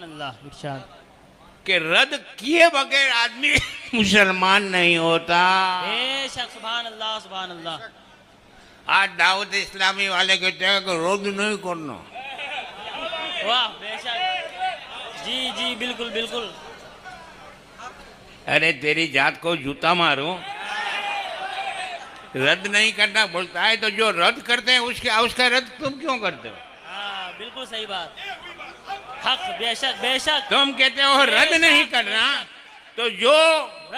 अल्लाह इरशाद। कि रद्द किए बगैर आदमी मुसलमान नहीं होता। बेशक सुभान अल्लाह सुभान अल्लाह। आज दावत इस्लामी वाले कहते हैं कि रद्द नहीं करना। वाह बेशक, जी जी बिल्कुल बिल्कुल। अरे तेरी जात को जूता मारूं, रद्द नहीं करना बोलता है तो जो रद्द करते हैं उसका रद्द तुम क्यों करते हो? हाँ बिल्कुल सही बात, हक बेशक बेशक। तुम कहते हो रद्द नहीं करना, तो जो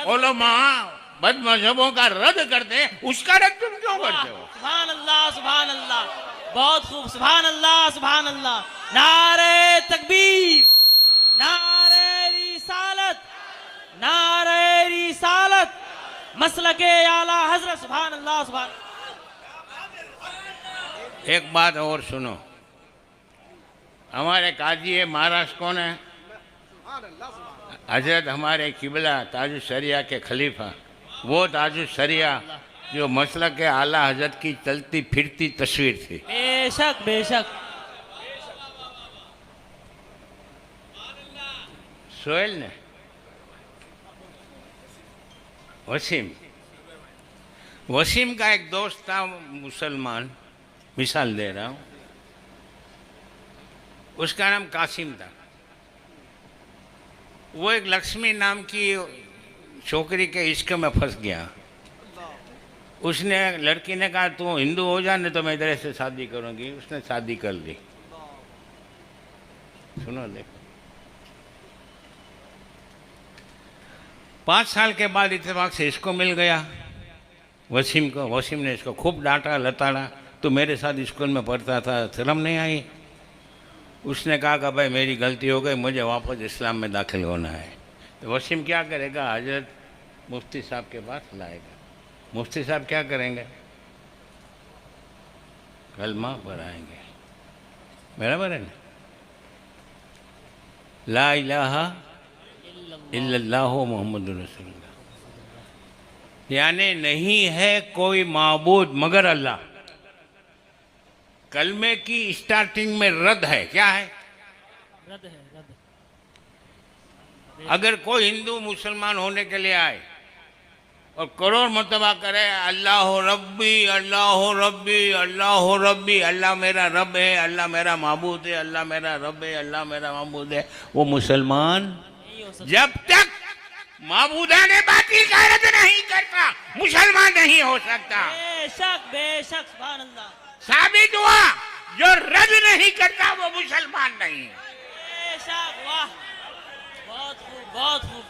उलमा बद मजहबों का रद्द करते हैं उसका रद्द तुम क्यों करते हो? सुभान अल्लाह सुभान अल्लाह, बहुत खूब, सुभान अल्लाह सुभान अल्लाह। नारे तकबीर, नारे रिसालत, नारे रिसालत, मसलके आला हजरत, सुभान अल्लाह सुभान। एक बात और सुनो, हमारे काजी है महाराष्ट्र कौन है? हजरत हमारे किबला ताजुल शरिया के खलीफा, वो ताजुल शरिया जो मसलक के आला हजरत की चलती फिरती तस्वीर थी। बेशक बेशक। सोहेल ने वसीम का एक दोस्त था मुसलमान, मिसाल दे रहा हूँ, उसका नाम कासिम था। वो एक लक्ष्मी नाम की छोकरी के इश्क में फंस गया। उसने, लड़की ने कहा तू हिंदू हो जा नहीं तो मैं इधर से शादी करूंगी। उसने शादी कर ली। सुनो देखो, 5 साल के बाद इत्तेफाक से इसको मिल गया वसीम को। वसीम ने इसको खूब डांटा लताड़ा, तो मेरे साथ स्कूल में पढ़ता था, शर्म नहीं आई? उसने कहा कि भाई मेरी गलती हो गई, मुझे वापस इस्लाम में दाखिल होना है। तो वसीम क्या करेगा? हजरत मुफ्ती साहब के पास लाएगा। मुफ्ती साहब क्या करेंगे? कलमा पढ़ाएंगे, बराबर है ना? ला इलाहा इल्लल्लाहु मुहम्मदुर रसूलुल्लाह, यानी नहीं है कोई माबूद मगर अल्लाह। कलमे की स्टार्टिंग में रद्द है। क्या है? रद्द है, रद्द। अगर कोई हिंदू मुसलमान होने के लिए आए और करोड़ मरतबा करे अल्लाह रब्बी अल्लाह रब्बी अल्लाह रब्बी, अल्लाह मेरा रब है, अल्लाह मेरा माबूद है, अल्लाह मेरा रब है, अल्लाह मेरा माबूद है, वो मुसलमान जब तक माबूदाने बातिल का रद्द नहीं करता मुसलमान नहीं हो सकता। बेशक बेशक सुभान अल्लाह। साबित हुआ जो रद्द नहीं करता वो मुसलमान नहीं है। बेशक, वाह, बहुत खूब बहुत खूब।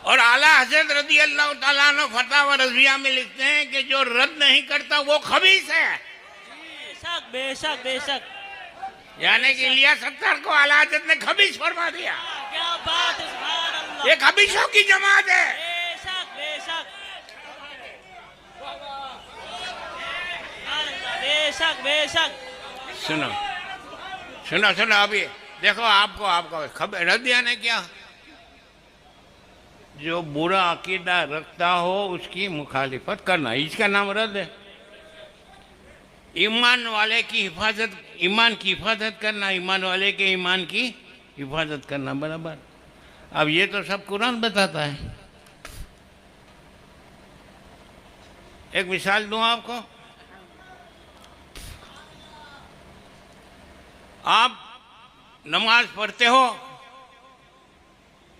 और आला हजरत रदी अल्लाह ताला अन्हु फतावा रज़िया में लिखते हैं कि जो रद्द नहीं करता वो खबीस है। बेशक बेशक बेशक। यानी कि इलियास सत्तार को आला हजरत ने खबीस फरमा दिया। क्या बात है, सुभान अल्लाह। ये खबीसों की जमात है। बेशक बेशक बेशक बेशक। सुनो सुनो सुनो, अभी देखो आपको खबर रद्द यानी क्या? जो बुरा अकीदा रखता हो उसकी मुखालिफत करना, इसका नाम रद्द है। ईमान वाले की हिफाजत, ईमान की हिफाजत करना, ईमान वाले के ईमान की हिफाजत करना, बराबर। अब ये तो सब कुरान बताता है। एक मिसाल दूं आपको, आप नमाज पढ़ते हो,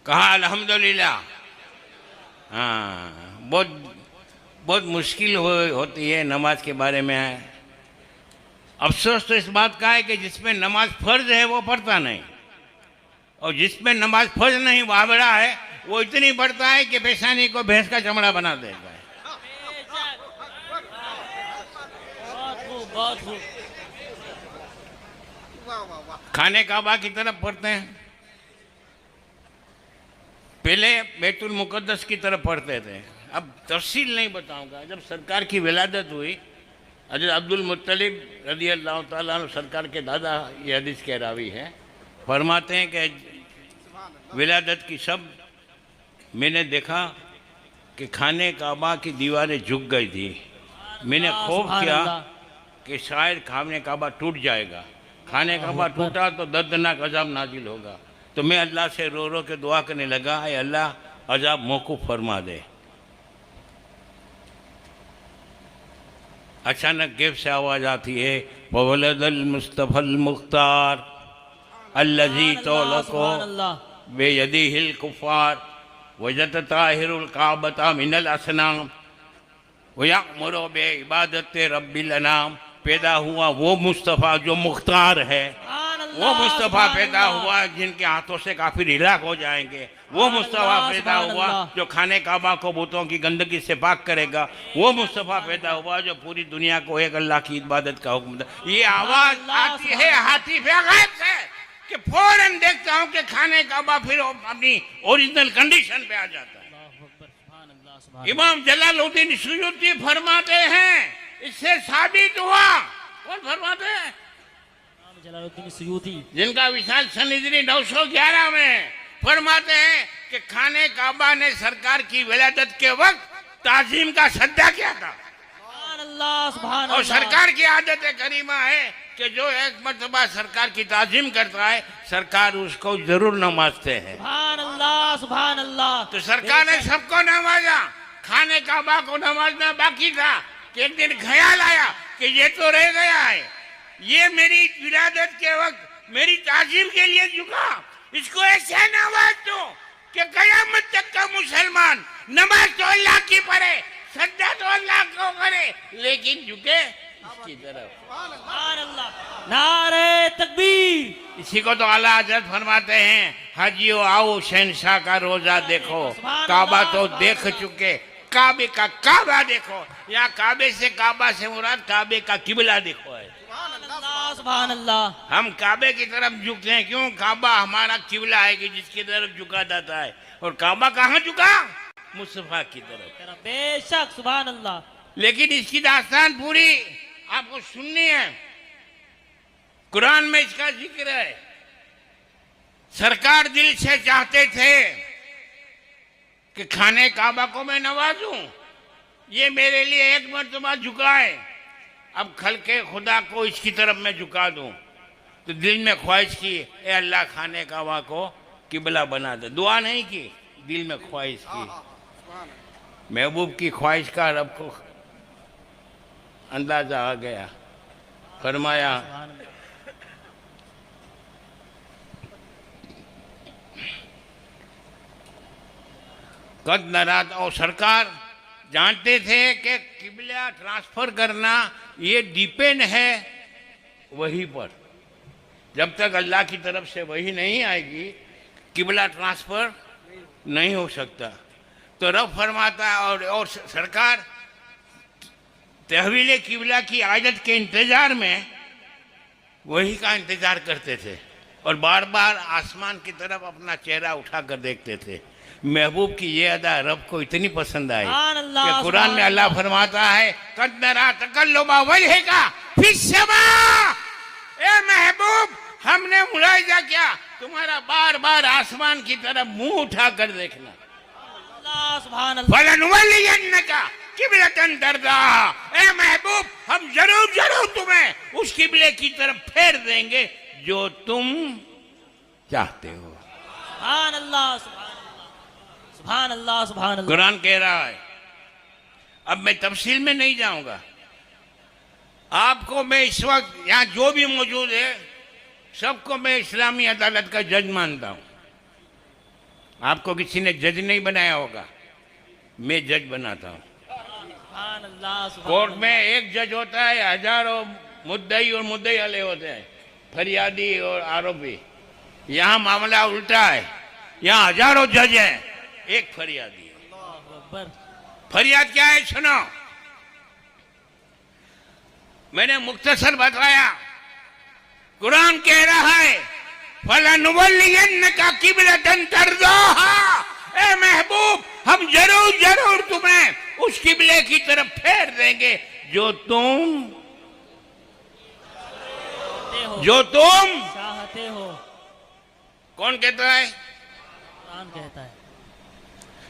कहा अल्हम्दुलिल्लाह, हाँ, बहुत मुश्किल होती है नमाज के बारे में है। अफसोस तो इस बात का है कि जिसमें नमाज फर्ज है वो पढ़ता नहीं, और जिसमें नमाज फर्ज नहीं वाबड़ा है वो इतनी पढ़ता है कि पेशानी को भैंस का चमड़ा बना देता है। बहुत खूब बहुत खूब। खाने काबा की तरफ पढ़ते हैं, पहले बैतुल मुकद्दस की तरफ पढ़ते थे। अब तफसील नहीं बताऊंगा। जब सरकार की विलादत हुई, हज़रत अब्दुल मुत्तलिब रज़ी अल्लाह ताला अन्हु सरकार के दादा, ये हदीस के रावी हैं, फरमाते हैं कि विलादत की सब मैंने देखा कि खाने काबा की दीवारें झुक गई थी। मैंने खौफ किया कि शायद खाने काबा टूट जाएगा। खाने काबा टूटा तो दर्दनाक अजाब नाजिल होगा। तो मैं अल्लाह से रो रो के दुआ करने लगा, ऐ अल्लाह अजाब मौकूफ फरमा दे। अचानक गेब से आवाज आती है, ववलदल मुस्तफल मुख्तार अल्लजी तौलको बेयदिहिल कुफार वजत ताहिरुल काबता मिनल असनाम वयअमुरु बे इबादत रब्बिल अनाम। पैदा हुआ वो मुस्तफ़ा जो मुख्तार है, वो मुस्तफ़ा पैदा हुआ जिनके हाथों से काफिर हिलाक हो जाएंगे। वो मुस्तफ़ा पैदा हुआ जो खाने काबा को बुतों की गंदगी से पाक करेगा। वो मुस्तफ़ा पैदा हुआ जो पूरी दुनिया को एक अल्लाह की इबादत का हुक्म दे। ये आवाज आती है हाथी गैब से कि फौरन देखता हूँ कि खाने काबा फिर अपनी ओरिजिनल कंडीशन पे आ जाता है। इमाम जलालुद्दीन सुयूती फरमाते हैं, इससे साबित हुआ। कौन फरमाते हैं? जलालुद्दीन सुयूती, जिनका विशाल सनिधि 911 में फरमाते हैं कि खाने काबा ने सरकार की विलादत के वक्त ताजीम का सद्दा किया था। और सरकार की आदत करीमा है कि जो एक मर्तबा सरकार की ताजीम करता है, सरकार उसको जरूर नवाजते हैं। सुभान अल्लाह। तो सरकार ने सबको नवाजा, खाने काबा को नवाजना बाकी था कि एक दिन ख्याल आया कि ये तो रह गया है, ये मेरी विलादत के वक्त मेरी ताजीम के लिए झुका, इसको ऐसे नवाज दो कि कयामत तक का मुसलमान नमाज तो अल्लाह की पढ़े, सज्जा तो अल्लाह को करे, लेकिन झुके इसकी तरफ। नारे तकबीर। इसी को तो आला हजरत फरमाते हैं, हाजियो आओ शहनशाह का रोजा देखो, काबा तो देख चुके, काबे का काबा देखो। या काबे से काबा से मुराद काबे का किबला देखो है। सुभान अल्लाह। हम काबे की तरफ झुकते हैं, क्यों? काबा हमारा किबला है कि जिसकी तरफ झुका जाता है। और काबा कहाँ झुका? मुस्तफा की तरफ। बेशक, सुभान अल्लाह। लेकिन इसकी दास्तान पूरी आपको सुननी है। कुरान में इसका जिक्र है। सरकार दिल से चाहते थे कि खाने काबा को मैं नवाजूं, ये मेरे लिए एक मर्तबा झुका है, अब खल के खुदा को इसकी तरफ मैं झुका दूं। तो दिल में ख्वाहिश की, ए अल्लाह खाने काबा को किबला बना दे। दुआ नहीं की, दिल में ख्वाहिश की। महबूब की ख्वाहिश का रब को अंदाजा आ गया। फरमाया, कद नाराज। और सरकार जानते थे कि किबला ट्रांसफर करना ये डिपेंड है वही पर। जब तक अल्लाह की तरफ से वही नहीं आएगी, किबला ट्रांसफर नहीं हो सकता। तो रब फरमाता है, और सरकार तहवील किबला की आदत के इंतजार में वही का इंतजार करते थे और बार बार आसमान की तरफ अपना चेहरा उठाकर देखते थे। महबूब की ये अदा रब को इतनी पसंद आई कि कुरान में अल्लाह फरमाता है, कद नरा तकल्लुबा वजहिका फिस समा। ए महबूब, हमने मुलाहिजा किया तुम्हारा बार बार आसमान की तरफ मुंह उठाकर देखना। फलनुवल्लियन्नका किबलतन तर्दाहा। ए महबूब, हम जरूर जरूर तुम्हें उस किबले की तरफ फेर देंगे जो तुम चाहते हो। सुभान अल्लाह, सुभान अल्लाह, सुभान अल्लाह। कुरान कह रहा है। अब मैं तफसील में नहीं जाऊंगा। आपको मैं इस वक्त यहाँ जो भी मौजूद है सबको मैं इस्लामी अदालत का जज मानता हूँ। आपको किसी ने जज नहीं बनाया होगा, मैं जज बनाता हूँ। कोर्ट में एक जज होता है, हजारों मुद्दई और मुद्दई वाले होते हैं, फरियादी और आरोपी। यहाँ मामला उल्टा है, यहाँ हजारों जज हैं, एक फरियादी है। फरियाद क्या है सुनो, मैंने मुख्तसर बताया। कुरान कह रहा है, फलनुवल्लियन्नका किबलतन तर्दाहा। ए महबूब, हम जरूर जरूर तुम्हें उस किबले की तरफ फेर देंगे जो तुम चाहते हो। कौन कहता है? कुरान कहता है।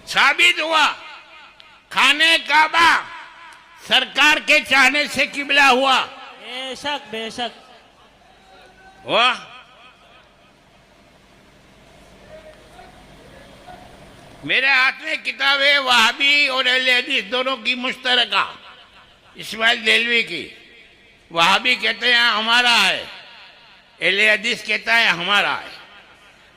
साबित हुआ, खाने काबा सरकार के चाहने से किबला हुआ। बेशक बेशक। वाह, मेरे हाथ में किताब है वहाबी और अहले हदीस दोनों की मुश्तरका, इस्माइल देलवी की। वहाबी कहते हैं हमारा है, अहले हदीस कहता है हमारा है।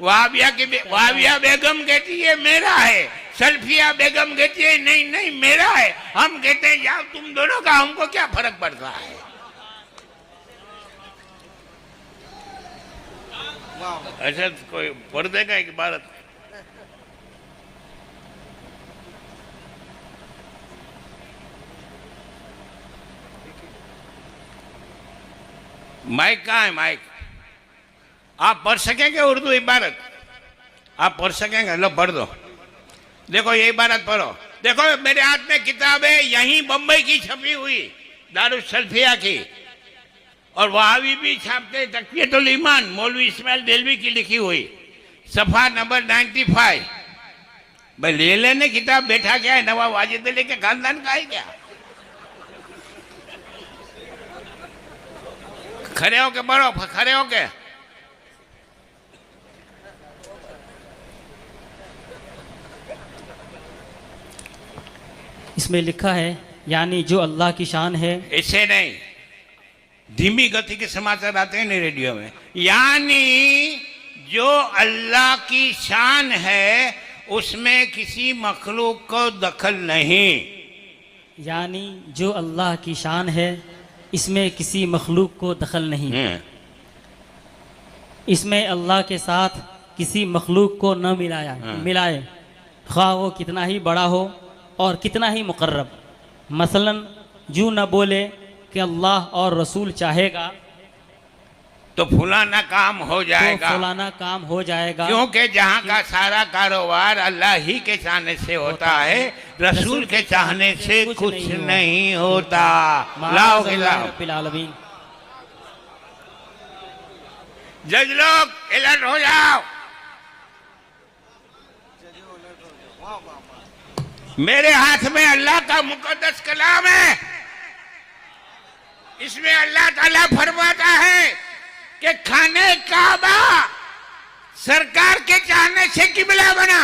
वहाबिया बेगम कहती है मेरा है, सल्फिया बेगम कहती है नहीं नहीं मेरा है। हम कहते हैं यार तुम दोनों का हमको क्या फर्क पड़ता है। ऐसा कोई पढ़ देगा एक भारत। माइक कहाँ है? माइक आप पढ़ सकेंगे उर्दू इबारत? आप पढ़ सकेंगे? लो पढ़ दो। देखो ये इबारत पढ़ो। देखो मेरे हाथ में किताब है, यहीं बम्बई की छपी हुई, दारुल सल्फिया की, और वहावी भी छापते तक़वियतुल ईमान मौलवी इस्माइल देलवी की लिखी हुई, सफ़ा नंबर 95। भाई ले लेने किताब, बैठा क्या है? नवाब वाजिद अली के खानदान का है क्या? खड़े होके पढ़ो, खड़े होके। इसमें लिखा है यानी जो अल्लाह की शान है। ऐसे नहीं, धीमी गति के समाचार आते हैं ना रेडियो में। यानी जो अल्लाह की शान है उसमें किसी मखलूक को दखल नहीं। यानी जो अल्लाह की शान है इसमें किसी मखलूक को दखल नहीं। इसमें अल्लाह के साथ किसी मखलूक को न मिलाए, खा वो कितना ही बड़ा हो और कितना ही मुकर्रब। मसलन यूँ न बोले कि अल्लाह और रसूल चाहेगा तो फलाना काम हो जाएगा, तो फलाना काम हो जाएगा, क्योंकि जहाँ का सारा कारोबार अल्लाह ही के चाहने से होता है, रसूल के चाहने से कुछ नहीं होता। लाओ रब्बिल आलमीन। जज लोग अलर्ट हो जाओ। मेरे हाथ में अल्लाह का मुकद्दस कलाम है। इसमें अल्लाह ताला फरमाता है कि खाने काबा सरकार के चाहने से किबला बना।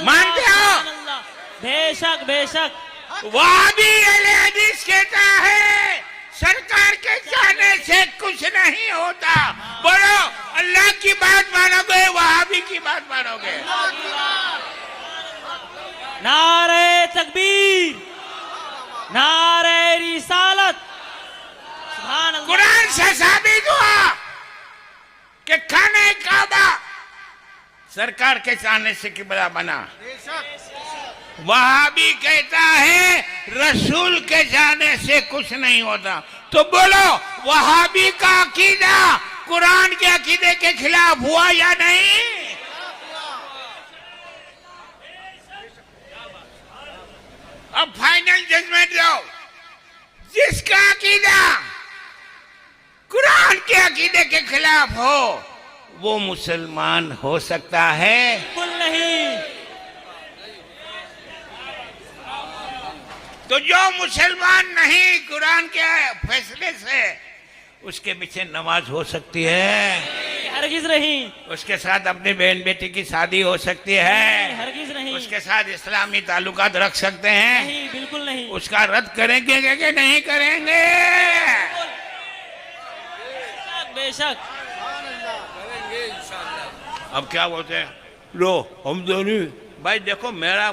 मानते हो? बेशक बेशक। वहाबी अहले हदीस कहता है सरकार के चाहने से कुछ नहीं होता। बोलो अल्लाह की बात मानोगे, वहाबी की बात मानोगे? नारे तकबीर, नारे रिसालत। कुरान से साबित हुआ कि खाने काबा सरकार के चाहने से किबला बना। वहाबी कहता है रसूल के जाने से कुछ नहीं होता। तो बोलो वहाबी का अकीदा कुरान के अकीदे के खिलाफ हुआ या नहीं? अब फाइनल जजमेंट दो। जिसका अकीदा कुरान के अकीदे के खिलाफ हो वो मुसलमान हो सकता है? बिल्कुल नहीं। तो जो मुसलमान नहीं कुरान के फैसले से, उसके पीछे नमाज हो सकती है? हरगिज नहीं। उसके साथ अपनी बहन बेटी की शादी हो सकती है? हरगिज नहीं। उसके उसके साथ इस्लामी ताल्लुकात रख सकते हैं? नहीं, बिल्कुल नहीं। उसका रद्द करेंगे कि नहीं करेंगे? बेशक। अब क्या बोलते हैं? लो हम दोनों भाई देखो, मेरा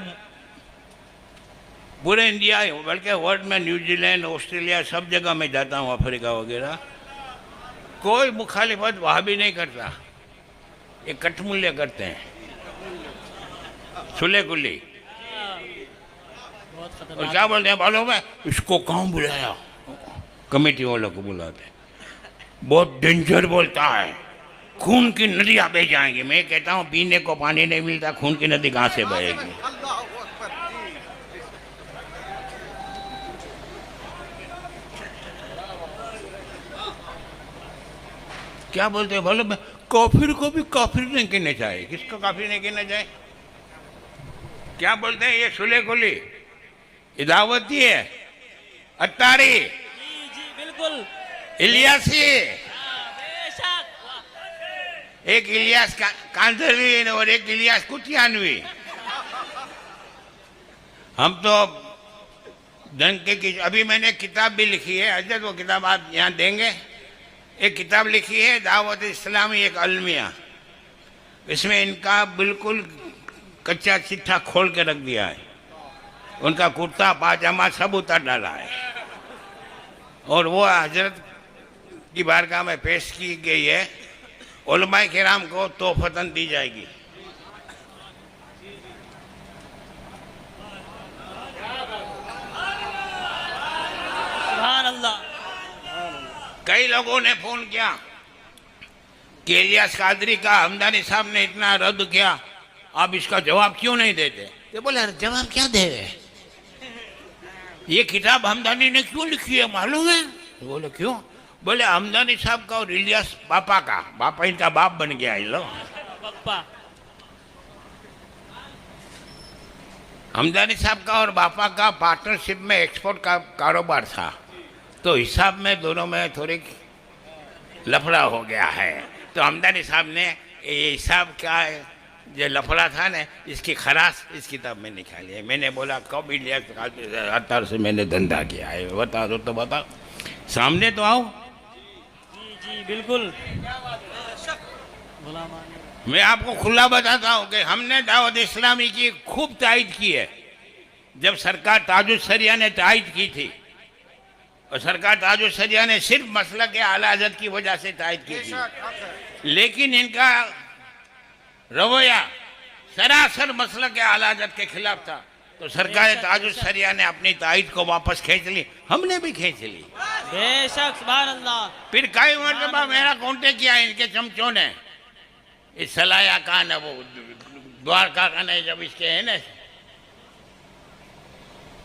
पूरे इंडिया बल्कि वर्ल्ड में न्यूजीलैंड ऑस्ट्रेलिया सब जगह मैं जाता हूँ, अफ्रीका वगैरह, कोई मुखालिफत वहाँ भी नहीं करता। ये कठमूल्य करते हैं, सुले कुली। और क्या बोलते हैं मालूम है? इसको कहाँ बुलाया? कमेटी वालों को बुलाते हैं। बहुत डेंजर बोलता है, खून की नदियाँ बह जाएंगी। मैं कहता हूँ पीने को पानी नहीं मिलता, खून की नदी कहाँ से बहेगी? क्या बोलते हैं बोलो? काफिर को भी काफिर नहीं कहना चाहिए। किसको काफिर नहीं कहना चाहिए? क्या बोलते हैं? ये सुले कुली, इदावती है, अत्तारी। जी बिल्कुल। इलियासी, बेशक। एक इलियास कांधरवी और एक इलियास कुटियानवी। हम तो जंग के अभी मैंने किताब भी लिखी है हजरत, वो किताब आप यहाँ देंगे। एक किताब लिखी है दावत इस्लामी एक अलमिया, इसमें इनका बिल्कुल कच्चा चिट्ठा खोल के रख दिया है, उनका कुर्ता पाजामा सब उतार डाला है, और वो हजरत की बारगाह में पेश की गई है। उलमाए किराम को तोहफतन दी जाएगी। सुभान अल्लाह। कई लोगों ने फोन किया कि इलियास कादरी का हमदानी साहब ने इतना रद्द किया, आप इसका जवाब क्यों नहीं देते? तो बोले जवाब क्या दे, ये किताब हमदानी ने क्यों लिखी है मालूम है? तो बोले क्यों? बोले हमदानी साहब का और इलियास पापा का, पापा इनका बाप बन गया है लो। पप्पा। हमदानी साहब का और बापा का पार्टनरशिप में एक्सपोर्ट का कारोबार था, तो हिसाब में दोनों में थोड़ी लफड़ा हो गया है। तो हमदानी साहब ने ये हिसाब का जो लफड़ा था ना, इसकी खराश इस किताब में निकाली है। मैंने बोला कब इलियास अतार से मैंने धंधा किया है, बता दो तो बताओ, सामने तो आओ। जी जी बिल्कुल। मैं आपको खुला बताता हूँ कि हमने दावत इस्लामी की खूब तायद की है। जब सरकार ताजुल सरिया ने तायद की थी, और सरकार ताजुल सरिया ने सिर्फ मसला के आला हज़रत की वजह से तायद की थी, लेकिन इनका रवैया सरासर मसला के आला हज़रत के खिलाफ था, तो सरकार ताजुल सरिया ने अपनी तायद को वापस खींच ली, हमने भी खींच ली। बेशक सुभान अल्लाह। फिर कई मरतबा मेरा कांटेक्ट किया इनके चमचों ने, इस सलाया का न वो द्वारका का नहीं, जब इसके है ना,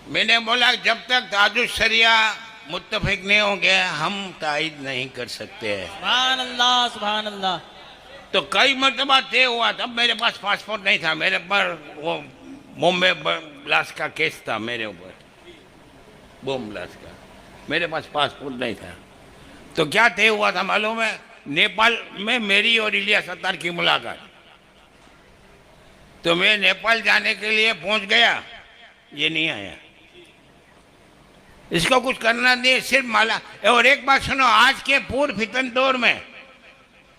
मैंने बोला जब तक ताजुल सरिया मुत्तफिक नहीं होंगे हम तायद नहीं कर सकते हैं। सुभान अल्लाह सुभान अल्लाह। तो कई मरतबा तय हुआ, तब मेरे पास पासपोर्ट नहीं था, मेरे पर वो बॉम्बे ब्लास्ट का केस था मेरे ऊपर, बॉम्ब ब्लास्ट का, मेरे पास पासपोर्ट नहीं था। तो क्या तय हुआ था मालूम है? नेपाल में मेरी और इलियास अत्तार की मुलाकात। तो मैं नेपाल जाने के लिए पहुंच गया, ये नहीं आया, इसको कुछ करना नहीं, सिर्फ माला। और एक बात सुनो, आज के पूर्व फितन दौर में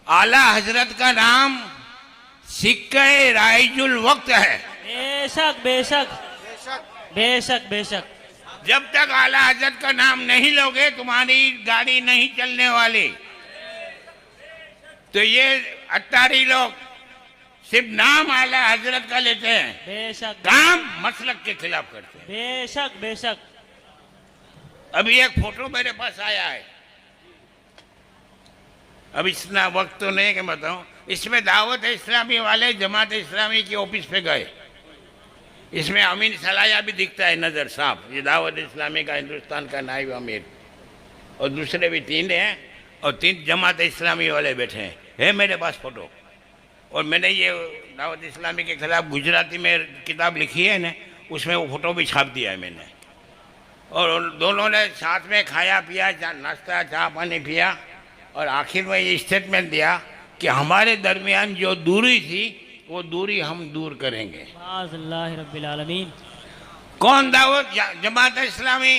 आला हजरत का नाम सिक्के राइजुल वक्त है। बेशक बेशक बेशक बेशक। जब तक आला हजरत का नाम नहीं लोगे तुम्हारी गाड़ी नहीं चलने वाली। तो ये अत्तारी लोग सिर्फ नाम आला हजरत का लेते हैं, बेशक काम मसलक के खिलाफ करते हैं। बेशक बेशक। अभी एक फोटो मेरे पास आया है, अब इतना वक्त तो नहीं कि बताऊं, इसमें दावत इस्लामी वाले जमात इस्लामी की ऑफिस पे गए, इसमें अमीन सलाया भी दिखता है नजर साफ, ये दावत इस्लामी का हिंदुस्तान का नायब अमीर, और दूसरे भी 3 हैं, और 3 जमात इस्लामी वाले बैठे हैं। है मेरे पास फोटो, और मैंने ये दावत इस्लामी के खिलाफ गुजराती में किताब लिखी है ना, उसमें वो फोटो भी छाप दिया है मैंने। और दोनों ने साथ में खाया पिया, नाश्ता चाय पानी पिया, और आखिर में ये स्टेटमेंट दिया कि हमारे दरमियान जो दूरी थी वो दूरी हम दूर करेंगे। अल्लाह रब्बिल आलमीन। कौन दावत? जमात इस्लामी।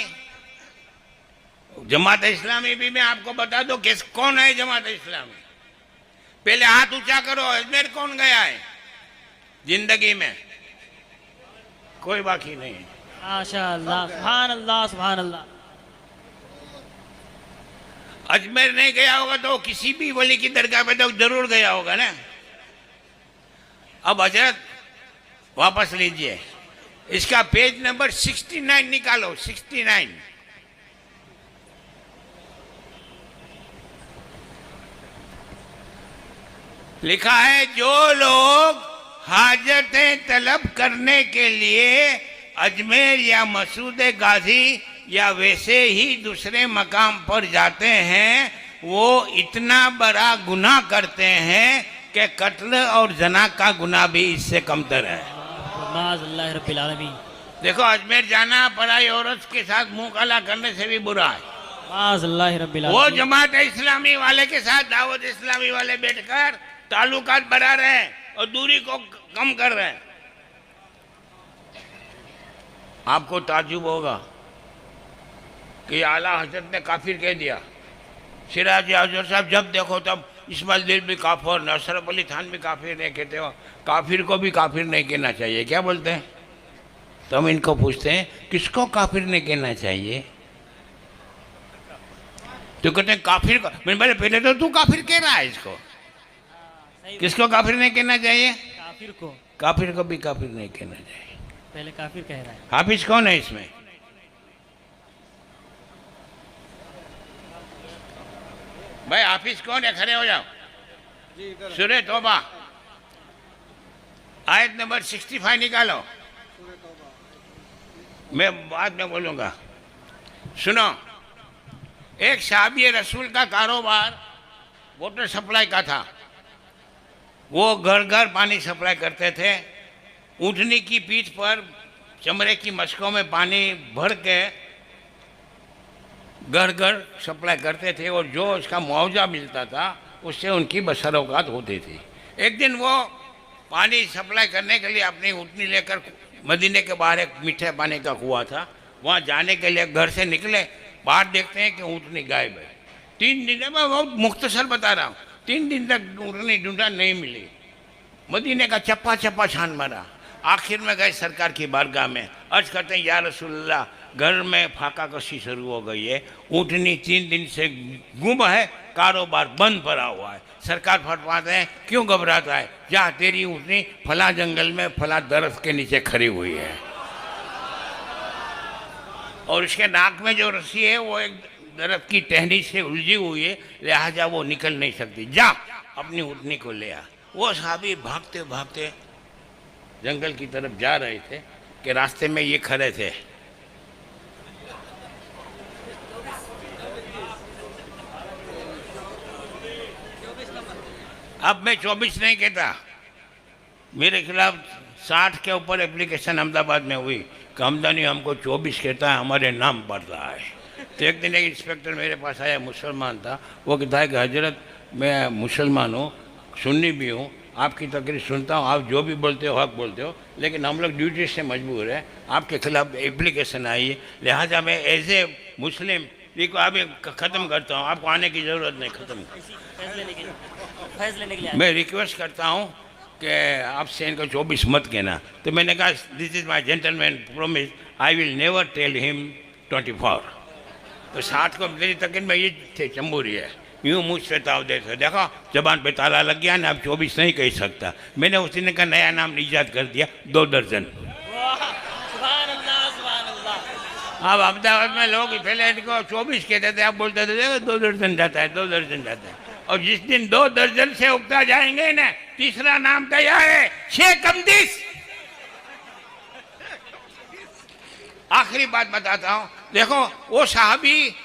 जमात इस्लामी भी मैं आपको बता दूं किस कौन है जमात इस्लामी। पहले हाथ ऊंचा करो, अजमेर कौन गया है जिंदगी में? कोई बाकी नहीं है। माशाअल्लाह सुभान अल्लाह सुभान अल्लाह। अजमेर नहीं गया होगा तो किसी भी वली की दरगाह पे तो जरूर गया होगा ना। अब हजरत वापस लीजिए, इसका पेज नंबर 69 निकालो, 69। लिखा है जो लोग हाजतें तलब करने के लिए अजमेर या मसूद गाजी या वैसे ही दूसरे मकाम पर जाते हैं, वो इतना बड़ा गुनाह करते हैं कि कत्ल और जना का गुनाह भी इससे कमतर है। अल्लाह रब्बिल आलमीन। देखो, अजमेर जाना पराई औरत के साथ मुंह काला करने से भी बुरा है। माज़ल्लाहि रब्बिल वो आलमीन। जमात इस्लामी वाले के साथ दावत इस्लामी वाले बैठकर ताल्लुकात बढ़ा रहे हैं और दूरी को कम कर रहे हैं। आपको ताज्जुब होगा कि आला हजरत ने काफिर कह दिया। सिराज हजरत साहब जब देखो तब इस्माइल दिल भी काफिर, नसरत अली खान भी काफिर नहीं कहते हो। काफिर को भी काफिर नहीं कहना चाहिए, क्या बोलते हैं? तो हम इनको पूछते हैं किसको काफिर नहीं कहना चाहिए? तो कहते हैं काफिर को। मैंने बोले पहले तो तू काफिर कह रहा है इसको, किसको काफिर नहीं कहना चाहिए? काफिर को। काफिर को भी काफिर नहीं कहना चाहिए। पहले काफिर कह रहा है। हाफिज कौन है इसमें? भाई हाफिज कौन है? खड़े हो जाओ। सूरह तौबा आयत नंबर 65 निकालो। मैं बाद में बोलूंगा। सुनो, एक साहबी रसूल का कारोबार वाटर सप्लाई का था। वो घर घर पानी सप्लाई करते थे। ऊँटनी की पीठ पर चमड़े की मशकों में पानी भर के घर घर सप्लाई करते थे और जो उसका मुआवजा मिलता था उससे उनकी बसरौकात होती थी। एक दिन वो पानी सप्लाई करने के लिए अपनी ऊँटनी लेकर मदीने के बाहर एक मीठे पानी का कुआं था, वहाँ जाने के लिए घर से निकले। बाहर देखते हैं कि ऊँटनी गायब है। 3 दिन में, मैं बहुत मुख्तसर बता रहा हूँ, 3 दिन तक ऊँटनी ढूंढा, नहीं मिली। मदीने का चप्पा चप्पा छान मारा। आखिर में गए सरकार की बारगाह में, अर्ज करते हैं या रसूलल्लाह, घर में फाका कशी शुरू हो गई है, ऊँटनी 3 दिन से गुम है, कारोबार बंद पड़ा हुआ है। सरकार फरमाते हैं क्यों घबराता है, जा तेरी ऊँटनी फला जंगल में फला दरख्त के नीचे खड़ी हुई है और उसके नाक में जो रस्सी है वो एक दरख्त की टहनी से उलझी हुई है, लिहाजा वो निकल नहीं सकती, जा अपनी ऊँटनी को ले आ। वो साहबी भागते भागते जंगल की तरफ जा रहे थे कि रास्ते में ये खड़े थे। अब मैं 24 नहीं कहता, मेरे खिलाफ 60 के ऊपर एप्लीकेशन अहमदाबाद में हुई कि हमदानी हमको 24 कहता है, हमारे नाम पढ़ रहा है। तो एक दिन एक इंस्पेक्टर मेरे पास आया, मुसलमान था। वो कहता है कि हजरत मैं मुसलमान हूँ, सुन्नी भी हूँ, आपकी तकरीर सुनता हूँ, आप जो भी बोलते हो हक बोलते हो, लेकिन हम लोग ड्यूटी से मजबूर है, आपके खिलाफ एप्लीकेशन आई है, लिहाजा मैं एज ए मुस्लिम को अभी ख़त्म करता हूँ, आपको आने की ज़रूरत नहीं, ख़त्म फैसले के लिए मैं रिक्वेस्ट करता हूँ कि आपसे इनको 24 मत कहना। तो मैंने कहा this is my gentleman promise, I will never tell him 24। तो 60 को मेरी तकरीर में ये थे चंबूरी है, यूँ मुझ पे ताव देते, देखो जबान पे ताला लग गया ना, अब 24 नहीं कह सकता। मैंने उस दिन का नया नाम ईजाद कर दिया, 2 दर्जन। अब अहमदाबाद में लोग पहले इनको 24 कहते थे, अब बोलते थे देखो 2 दर्जन जाता है, 2 दर्जन जाता है। और जिस दिन 2 दर्जन से उगता जाएंगे ना, तीसरा नाम तैयार है, शेख अमदिस। आखिरी बात बताता हूँ, देखो वो साहबी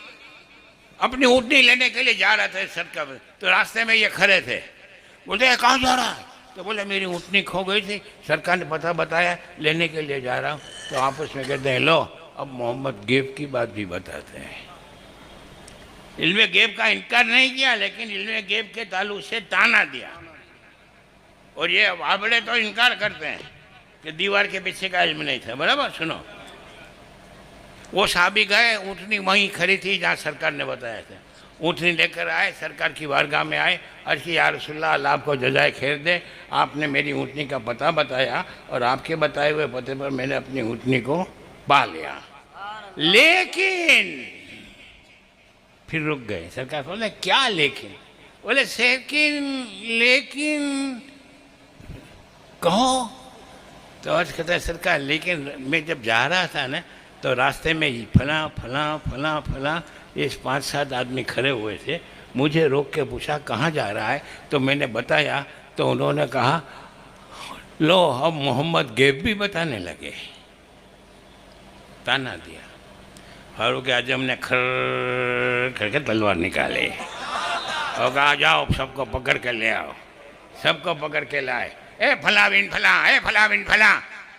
अपनी ऊँटनी लेने के लिए जा रहे थे सड़क पर, तो रास्ते में ये खड़े थे। बोलते कहाँ जा रहा है? तो बोले मेरी ऊँटनी खो गई थी, सरकार ने पता बताया, लेने के लिए जा रहा हूँ। तो आपस में कहते हैं लो अब मोहम्मद गेब की बात भी बताते हैं। इल्मे गेब का इनकार नहीं किया, लेकिन इल्मे गेब के ताल्लुक से ताना दिया। और ये बाबड़े तो इनकार करते हैं कि दीवार के पीछे का इल्म नहीं था। बराबर सुनो, वो साहबी गए, ऊँटनी वहीं खड़ी थी जहाँ सरकार ने बताया था। ऊँटनी लेकर आए, सरकार की बारगाह में आए, अर्ज़ की या रसूलल्लाह, अल्लाह आपको जज़ाए खैर दे, आपने मेरी ऊँटनी का पता बताया और आपके बताए हुए पते पर मैंने अपनी ऊँटनी को पा लिया। लेकिन फिर रुक गए। सरकार बोले क्या लेकिन? बोले लेकिन कहो। तो अर्ज कहता है सरकार, लेकिन मैं जब जा रहा था ना, तो रास्ते में ही फला फला फला फला ये 5-7 आदमी खड़े हुए थे। मुझे रोक के पूछा कहाँ जा रहा है, तो मैंने बताया, तो उन्होंने कहा लो अब मोहम्मद गेब भी बताने लगे। ताना दिया। फारूक आजम ने खर करके तलवार निकाले और कहा जाओ सबको पकड़ के ले आओ। सबको पकड़ के लाए। ए फला बिन फला, ए फला बिन फला,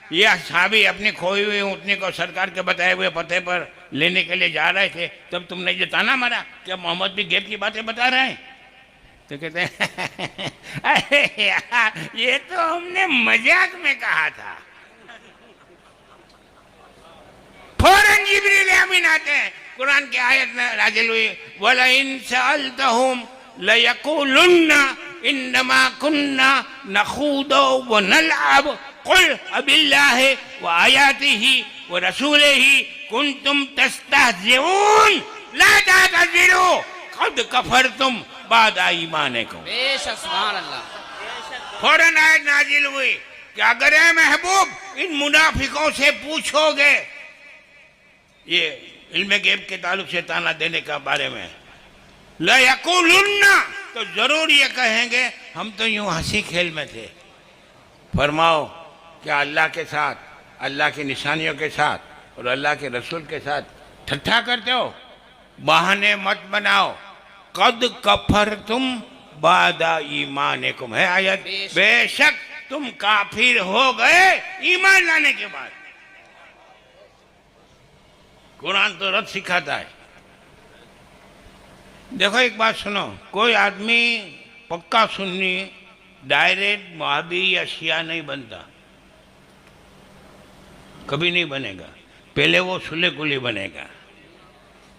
यह साहबी अपनी खोई हुई ऊँटनी को सरकार के बताए हुए पते पर लेने के लिए जा रहे थे, तब तुमने ये ताना मारा क्या मोहम्मद भी गैब की बातें बता रहे हैं? तो कहते हैं अरे यार ये तो हमने मजाक में कहा था। फौरन जिब्रील अमीन आते हैं, कुरान की आयत नाजिल हुई, वला इन सअल्तहुम लयकुलुन्ना इन्नमा कुन्ना नखूदु व नलअब कुल अबिल्लाहि व आयातिहि व रसूलिहि कुंतुम तस्तहजिऊन ला तातज़िरू क़द कफरतुम बाद ईमानिकुम। बेशक सुभान अल्लाह। फौरन आयत नाजिल हुई कि अगर ए महबूब इन मुनाफिकों से पूछोगे ये इल्म गैब के ताल्लुक से ताना देने का बारे में, ला यकुलुन्ना, तो जरूर ये कहेंगे हम तो यूं हंसी खेल में थे। फरमाओ क्या अल्लाह के साथ, अल्लाह की निशानियों के साथ और अल्लाह के रसूल के साथ ठट्ठा करते हो? बहाने मत बनाओ। कद कफर तुम बादा ईमानिकुम है आयत, बेशक तुम काफिर हो गए ईमान लाने के बाद। कुरान तो रद सिखाता है। देखो एक बात सुनो, कोई आदमी पक्का सुन्नी डायरेक्ट वहाबी या शिया नहीं बनता, कभी नहीं बनेगा। पहले वो सुले कुली बनेगा।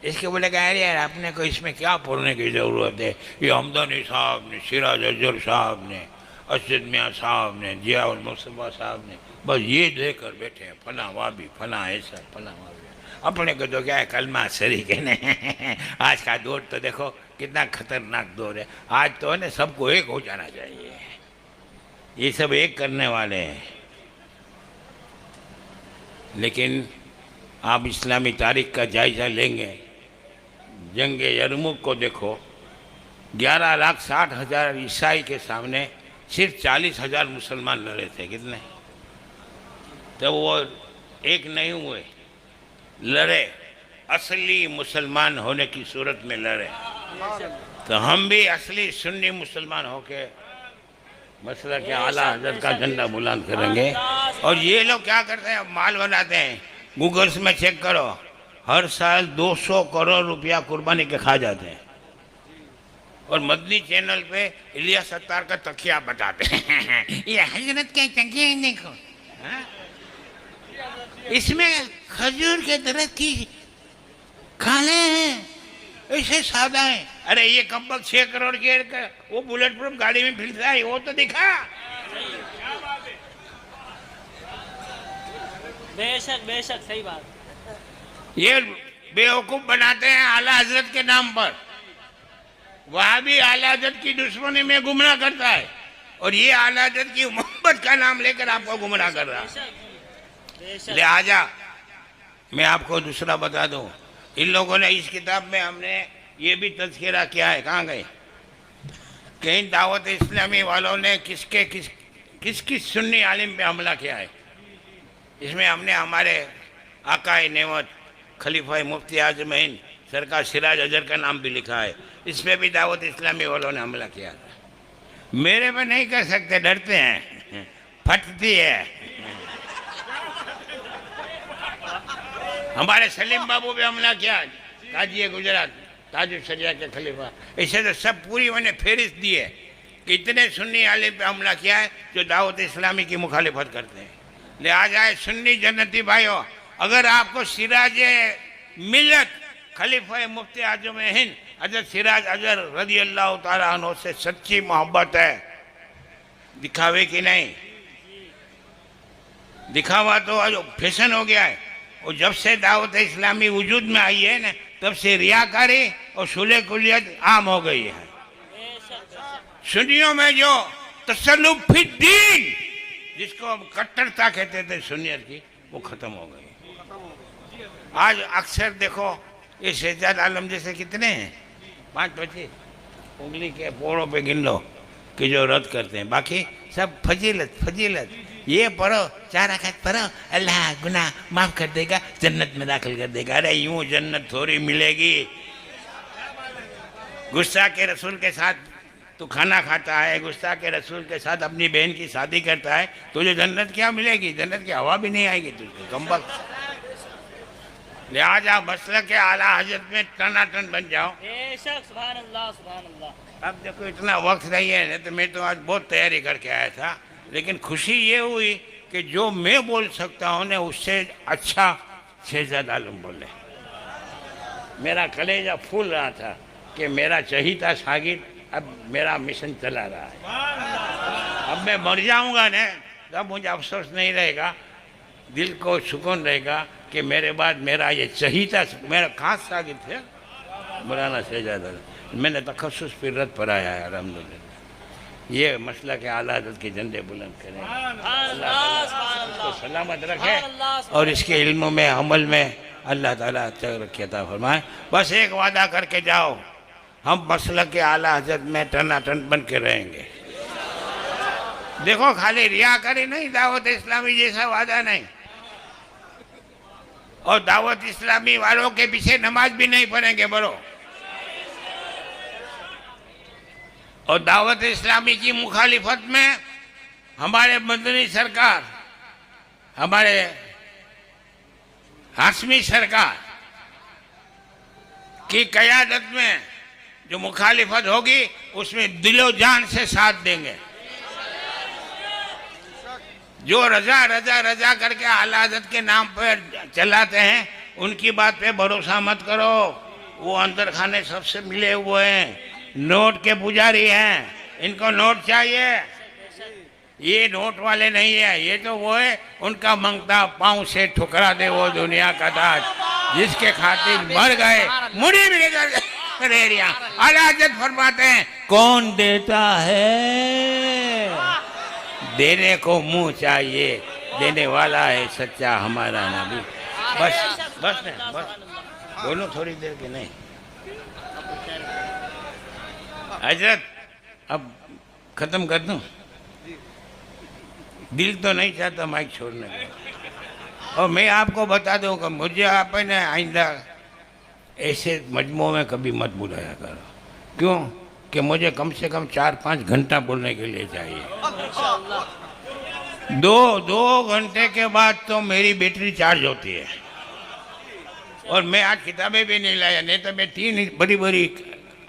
इसके बोलेगा अरे यार आपने को इसमें क्या पढ़ने की ज़रूरत है, ये हमदानी साहब ने, सिराज अजहर साहब ने, असद मियाँ साहब ने, जियाउल मुस्तफा साहब ने बस ये देकर बैठे हैं, फला वाबी फला ऐसा फला वाबी। अपने को तो क्या है कलमा शरीक है न। आज का दौर तो देखो कितना खतरनाक दौर है। आज तो है ना सबको एक हो जाना चाहिए, ये सब एक करने वाले हैं। लेकिन आप इस्लामी तारीख का जायज़ा लेंगे, जंग यरमुक को देखो, 11,60,000 ईसाई के सामने सिर्फ 40,000 मुसलमान लड़े थे। कितने? तो वो एक नहीं हुए, लड़े, असली मुसलमान होने की सूरत में लड़े। तो हम भी असली सुन्नी मुसलमान होके मसला के आला हज़रत का झंडा बुलंद करेंगे। और ये लोग क्या करते हैं, माल बनाते हैं। गूगल्स में चेक करो, हर साल 200 करोड़ रुपया कुर्बानी के खा जाते हैं। और मदनी चैनल पे इलियास सत्तार का तकिया बताते हैं ये हजरत के तकिया देखो, इसमें खजूर के दरख्त की खाले हैं, ऐसे सादा है। अरे ये कब 6 करोड़ के वो बुलेट प्रूफ गाड़ी में फिरता है, वो तो दिखा। बेशक बेशक सही बात। ये बेवकूफ बनाते हैं आला हजरत के नाम पर। वहां भी आला हजरत की दुश्मनी में गुमराह करता है, और ये आला हजरत की मोहब्बत का नाम लेकर आपको गुमराह कर रहा है। लिहाजा मैं आपको दूसरा बता दूं, इन लोगों ने इस किताब में हमने ये भी तज़किरा किया है, कहाँ गए, कहीं दावत इस्लामी वालों ने किस सुन्नी आलिम पे हमला किया है। इसमें हमने हमारे आकाए नेमत खलीफा मुफ्ती आज़म हिंद सरकार सिराज अजहर का नाम भी लिखा है। इस पे भी दावत इस्लामी वालों ने हमला किया था। मेरे पे नहीं कर सकते, डरते हैं, फटती है। हमारे सलीम बाबू पे हमला किया, काजी गुजरात ताजुल शरिया के खलीफा। ऐसे तो सब पूरी मैंने फेरिस्त दी है कि इतने सुन्नी आलिम पे हमला किया है जो दावत इस्लामी की मुखालिफत करते हैं। लिहाजा सुन्नी जन्नती भाइयों, अगर आपको सिराज मिल्लत खलीफा मुफ्ती आज़म हिंद हज़रत सिराज अजहर रज़ी अल्लाह तआला अन्हु से सच्ची मोहब्बत है, दिखावे की नहीं, दिखावा तो आज फैशन हो गया है। और जब से दावत इस्लामी वजूद में आई है ना, तब से रियाकारी और सुले कुलियत आम हो गई है। सुन्नियों में जो तसल्लुफ फी दीन, जिसको हम कट्टरता कहते थे सुन्नियत की, वो खत्म हो गई। आज अक्सर देखो ये शहजाद आलम जैसे कितने हैं, 5 बच्चे उंगली के पोरों पे गिन लो कि जो रद्द करते हैं, बाकी सब फजीलत फजीलत। ये पढ़ो, 4 रकात पढ़ो, अल्लाह गुनाह माफ कर देगा, जन्नत में दाखिल कर देगा। अरे यूं जन्नत थोड़ी मिलेगी। गुस्सा के रसूल के साथ तू खाना खाता है, गुस्ताख के रसूल के साथ अपनी बहन की शादी करता है, तुझे जन्नत क्या मिलेगी? जन्नत की हवा भी नहीं आएगी तुझे, कमबख्त। लिहाजा मसलक के आला हजरत में टनाटन बन जाओ। बेशक, सुभान अल्लाह, सुभान अल्लाह। अब देखो इतना वक्त नहीं है, नहीं तो मैं तो आज बहुत तैयारी करके आया था, लेकिन खुशी ये हुई कि जो मैं बोल सकता हूँ ना उससे अच्छा शहजाद आलम बोले। मेरा कलेजा फूल रहा था कि मेरा चहीता शागिर्द अब मेरा मिशन चला रहा है। अब मैं मर जाऊंगा ना तब मुझे अफसोस नहीं रहेगा, दिल को सुकून रहेगा कि मेरे बाद मेरा ये चहीता, मेरा खास शागिर्द थे मौलाना शहजाद आलम। मैंने तखस्सुस फिर रत पढ़ाया है अल्हम्दुलिल्लाह। ये मसला के आला हज़रत के झंडे बुलंद करें, उसको सलामत रखे और इसके इल्म में अमल में अल्लाह ताला तरक्की अता फरमाए। बस एक वादा करके जाओ, हम मसलक के आला हज़रत में टनाटन बन के रहेंगे। देखो खाली रियाकारी नहीं, दावत इस्लामी जैसा वादा नहीं, और दावत इस्लामी वालों के पीछे नमाज भी नहीं पढ़ेंगे बोलो। और दावत इस्लामी की मुखालिफत में हमारे मदनी सरकार, हमारे हाशमी सरकार की क़यादत में जो मुखालिफत होगी उसमें दिलो जान से साथ देंगे। जो रजा रजा रजा करके आला हज़रत के नाम पर चलाते हैं उनकी बात पे भरोसा मत करो, वो अंदर खाने सबसे मिले हुए हैं, नोट के पुजारी हैं, इनको नोट चाहिए। ये नोट वाले नहीं है, ये तो वो है उनका मंगता पाँव से ठुकरा दे वो दुनिया का ताज, जिसके खातिर मर गए मुड़ी भी निकल रेरिया। आला हज़रत फरमाते हैं कौन देता है, देने को मुंह चाहिए, देने वाला है सच्चा हमारा नबी। बस बस नहीं, बस बोलो थोड़ी देर के नहीं। हजरत अब खत्म कर दूं, दिल तो नहीं चाहता माइक छोड़ने का। और मैं आपको बता दूं कि मुझे आपने आइंदा ऐसे मजमू में कभी मत बुलाया करो। क्यों? कि मुझे कम से कम 4-5 घंटा बोलने के लिए चाहिए। 2 घंटे के बाद तो मेरी बैटरी चार्ज होती है। और मैं आज किताबें भी नहीं लाया, नहीं तो मैं 3 बड़ी बड़ी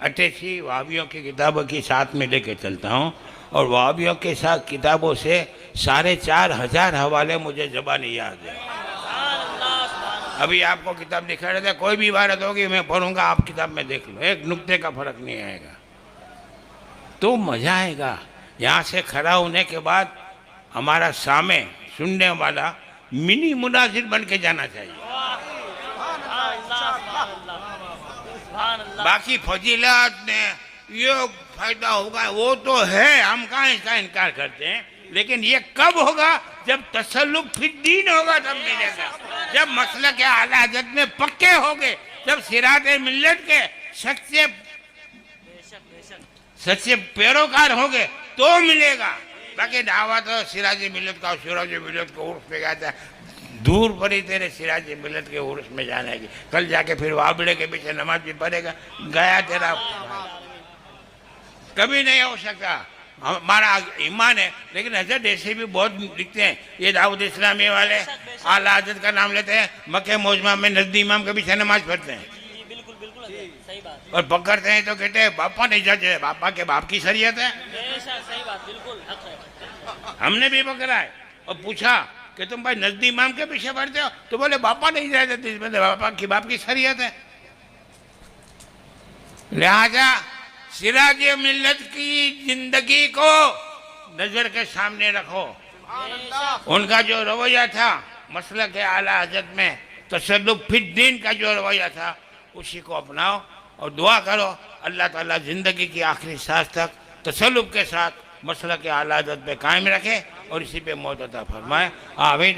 88 वहाबियों की किताबों की साथ में लेके चलता हूँ, और वहाबियों के साथ किताबों से 4,500 हवाले मुझे ज़बानी याद है। अभी आपको किताब दिखा रहे थे, कोई भी इबारत होगी मैं पढ़ूंगा, आप किताब में देख लो, एक नुक्ते का फर्क नहीं आएगा, तो मज़ा आएगा। यहाँ से खड़ा होने के बाद हमारा सामे सुनने वाला मिनी मुनाजिर बन के जाना चाहिए। बाकी फजीलत ने ये फायदा होगा वो तो है, हम कहाँ इसका इनकार करते हैं, लेकिन ये कब होगा? जब तसल्लुक फिर दीन होगा तब मिलेगा। जब मसला के आला हज़रत में पक्के होंगे, जब सिराते मिल्लत के सच्चे पैरोकार होंगे तो मिलेगा। बाकी दावा तो सिराज मिल्लत का, सिराज मिल्लत को उर्फ पे कहता है, दूर पड़ी तेरे सिराज मिल्लत के उर्स में जाने की। कल जाके फिर वाबड़े के पीछे नमाज भी पढ़ेगा, गया तेरा कभी नहीं हो सकता। हमारा ईमान है, लेकिन हजरत ऐसे भी बहुत लिखते हैं, ये दाऊद इस्लामी वाले आला हज़रत का नाम लेते हैं, मक्के मौजमा में नजदी इमाम के पीछे नमाज पढ़ते हैं, बिल्कुल बिल्कुल सही बात। और पकड़ते हैं तो कहते हैं बापा नहीं जाते, बापा के बाप की शरीयत है। सही बात, बिल्कुल हक है। हमने भी पकड़ा है और पूछा कि तुम भाई नजदी इमाम के पीछे पढ़ते हो, तो बोले बापा नहीं जाते, इसमें बापा की बाप की शरीयत है। लिहाजा सिराज मिल्लत की जिंदगी को नजर के सामने रखो। उनका जो रवैया था मसलक के आला हज़रत में तसल्लुक फिर दीन का जो रवैया था उसी को अपनाओ, और दुआ करो अल्लाह ताला जिंदगी की आखिरी सांस तक तसल्लुक के साथ मसलक के आला हज़रत पे कायम रखे और इसी पे मौत अता फरमाए। आमीन।